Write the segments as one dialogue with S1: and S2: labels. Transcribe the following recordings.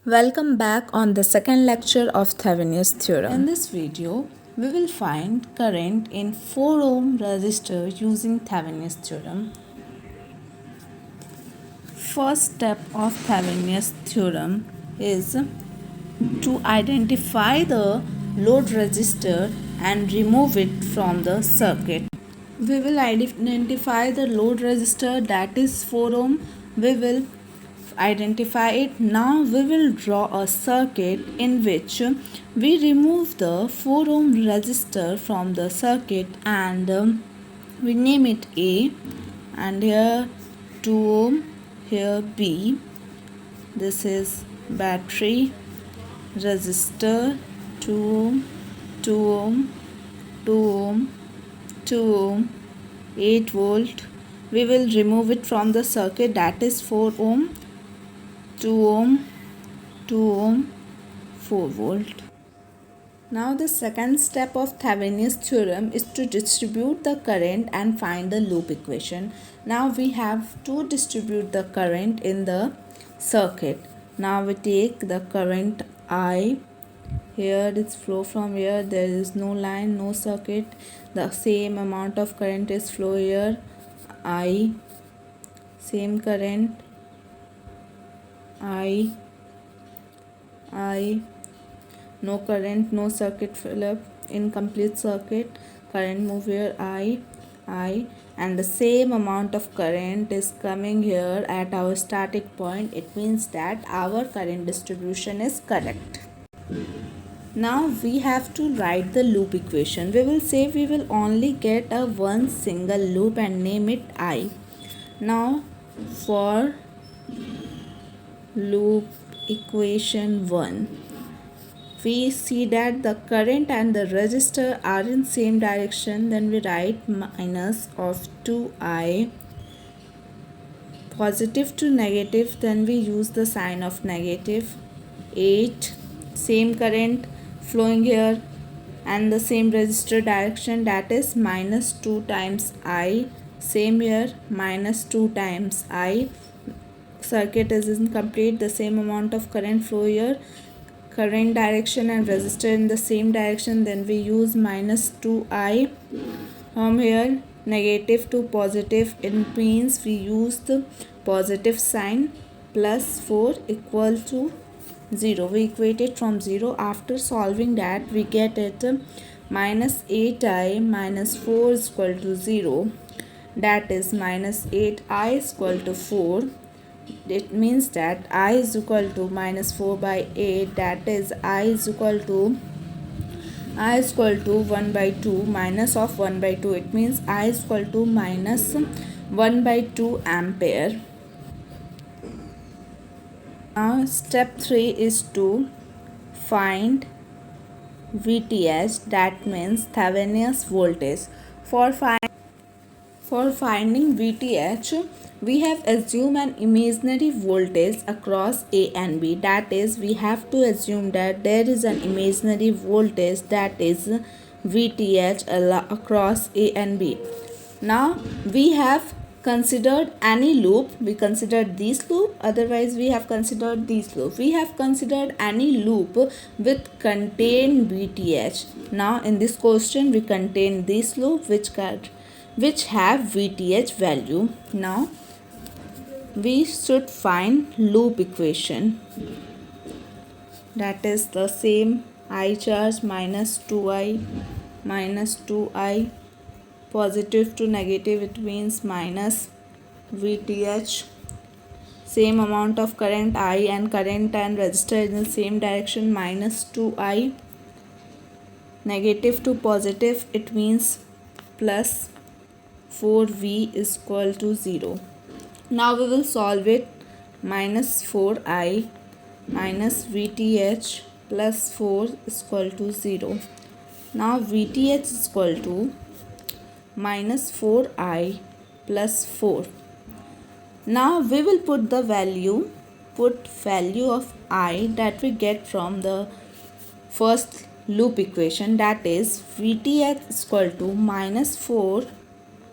S1: Welcome back on the second lecture of Thevenin's theorem. In this video, we will find current in 4 ohm resistor using Thevenin's theorem. First step of Thevenin's theorem is to identify the load resistor and remove it from the circuit. We will identify the load resistor, that is 4 ohm. We will identify it. Now we will draw a circuit in which we remove the 4 ohm resistor from the circuit and we name it A, and here 2 ohm, here B. This is battery, resistor, 2 ohm, 2 ohm, 2 ohm, 2 ohm, 8 volt. We will remove it from the circuit, that is 4 ohm, 2 ohm, 2 ohm, 4 volt. Now the second step of Thevenin's theorem is to distribute the current and find the loop equation. Now we have to distribute the current in the circuit. Now we take the current I. Here it's flow from here, there is no line, no circuit. The same amount of current is flow here. I, same current, I, no current, no circuit fill up, incomplete circuit, current move here, I, and the same amount of current is coming here at our static point. It means that our current distribution is correct. Now we have to write the loop equation. We will say we will only get a one single loop and name it I. Now for loop equation 1, we see that the current and the resistor are in same direction. Then we write minus of 2I, positive to negative, then we use the sign of negative. 8, same current flowing here and the same resistor direction, that is minus 2 times I, same here, minus 2 times I. Circuit is incomplete, the same amount of current flow here, current direction and resistor in the same direction, then we use minus 2I. From here negative to positive, it means we use the positive sign, plus 4 equal to 0. We equate it from 0. After solving that, we get it minus 8I minus 4 is equal to 0, that is minus 8I is equal to 4. It means that I is equal to minus 4 by 8, that is I is equal to 1 by 2 minus of 1 by 2. It means I is equal to minus 1 by 2 ampere. Now step 3 is to find VTH, that means Thevenin's voltage. For finding VTH, we have assumed an imaginary voltage across A and B. That is, we have to assume that there is an imaginary voltage, that is VTH across A and B. Now we have considered any loop. We considered this loop, otherwise we have considered this loop. We have considered any loop with contain VTH. Now in this question we contain this loop which have VTH value. Now we should find loop equation, that is the same I charge minus 2I, positive to negative, it means minus VTH, same amount of current I and current and resistor in the same direction, minus 2I, negative to positive, it means plus 4V is equal to 0. Now we will solve it. Minus 4I minus VTH plus 4 is equal to 0. Now VTH is equal to minus 4I plus 4. Now we will put value of I that we get from the first loop equation, that is VTH is equal to minus 4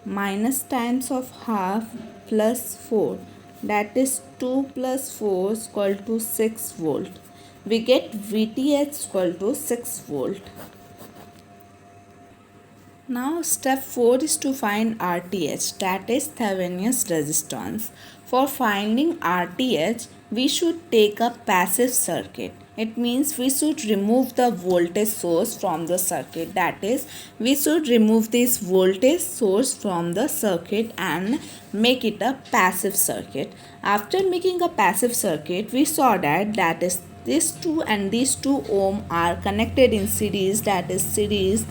S1: minus times of half plus 4. that is 2 plus 4 is equal to 6 volt. We get VTH equal to 6 volt. Now step 4 is to find RTH, that is Thevenin's resistance. For finding RTH, we should take a passive circuit. It means we should remove the voltage source from the circuit. That is, we should remove this voltage source from the circuit and make it a passive circuit. After making a passive circuit, we saw that is these 2 and these 2 ohm are connected in series, that is series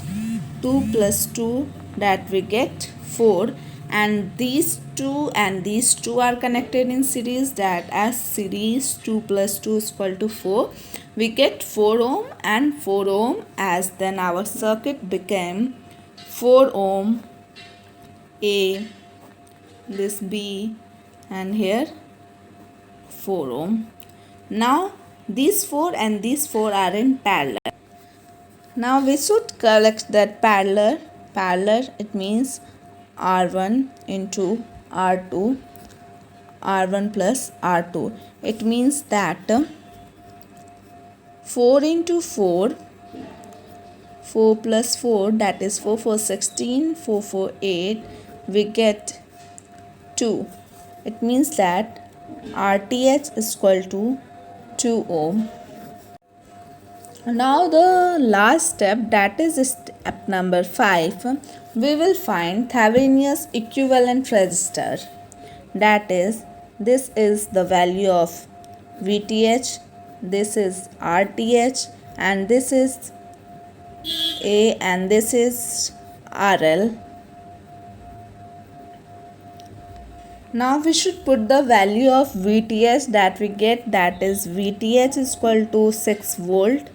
S1: 2 plus 2, that we get 4, and these 2 and these 2 are connected in series, that as series 2 plus 2 is equal to 4. We get 4 ohm and 4 ohm, as then our circuit became 4 ohm A, this B, and here 4 ohm. Now these 4 and these 4 are in parallel. Now we should collect that parallel. It means R1 into R2, R1 plus R2. It means that 4 into 4, 4 plus 4, that is 4 4 16, 4 4 8, we get 2. It means that RTH is equal to 2 ohm. Now the last step, that is step number 5, we will find Thevenin's equivalent resistor. That is, this is the value of VTH, this is RTH, and this is A, and this is RL. Now we should put the value of VTH that we get, that is VTH is equal to 6 volt.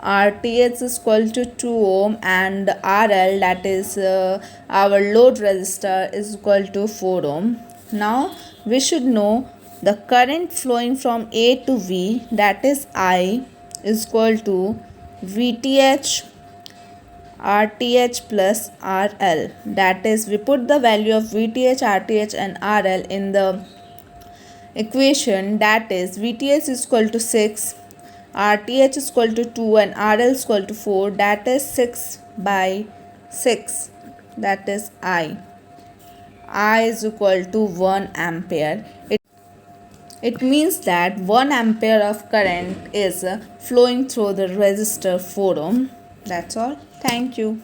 S1: RTH is equal to 2 ohm, and RL, that is our load resistor, is equal to 4 ohm. Now we should know the current flowing from A to V, that is I, is equal to VTH RTH plus RL. That is, we put the value of VTH, RTH and RL in the equation, that is VTH is equal to 6, RTH is equal to 2 and RL is equal to 4, that is 6 by 6, that is I. I is equal to 1 ampere. It means that 1 ampere of current is flowing through the resistor 4 ohm. That's all. Thank you.